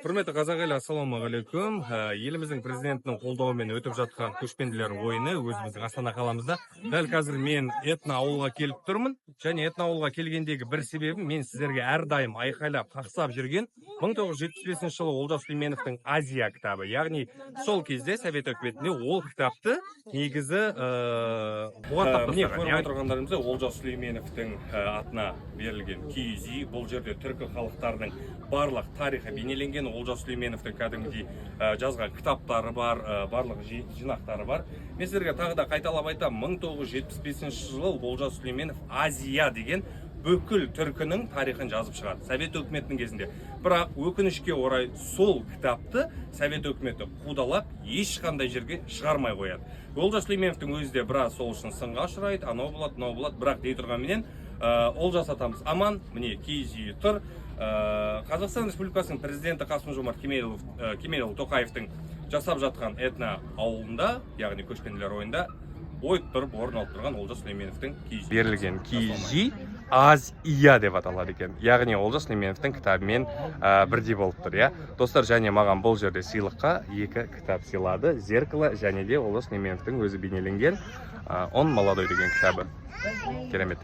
Құрметті қазақ елі, ассалаумағалейкум. Еліміздің президентінің қолдауымен өтіп жатқан көшпенділер ойыны өзіміздің Астана қаламызда. Дәл қазір мен Этно ауылға келіп тұрмын. Және Этно ауылға келгендегі бір себебім, мен сіздерге әрдайым айқайлап, қақсап жүрген 1975 жылы Олжас Сүлейменовтің Азия кітабы. Яғни сол кезде Совет өкіметінде ол кітапты негізі міне көріп отырғандарымызда Олжас Сүлейменовтің атына берілген киіз үй. Бұл жерде түркі халықтарының барлық тарихы бейнеленген. Олжас Сүлейменовтің кәдімгідей жазған кітаптары бар, барлық жинақтары бар. Мен сіздерге тағы да қайталап айтамын, 1975 жылы Олжас Сүлейменов Азия деген бүкіл түркінің тарихын жазып шығады Совет өкіметінің кезінде. Бірақ өкінішке орай сол кітапты Совет өкіметі қудалап ешқандай жерге шығармай қояды. Олжас Сүлейменовтің өзі де біраз сол үшін сынға ұшырайды, анау болады, мынау болады. Бірақ дей тұрғанменен Олжас атамыз аман, міне киіз үйі тұр. Қазақстан Республикасының президенті Қасым-Жомарт Кемелұлы Тоқаевтың жасап жатқан Этно ауылында, яғни көшпенділер ойында ойып тұрып орын алып тұрған Олжас Сүлейменовтің киіз үйі. Берілген киіз үй Азия деп аталады екен. Яғни Олжас Сүлейменовтің кітабымен бірдей болып тұр, иә. Достар, және маған бұл жерде сыйлыққа 2 кітап сыйлады. Зеркало және де Олжас Сүлейменовтің өзі бейнеленген «Он молодой» деген кітабы. Керемет.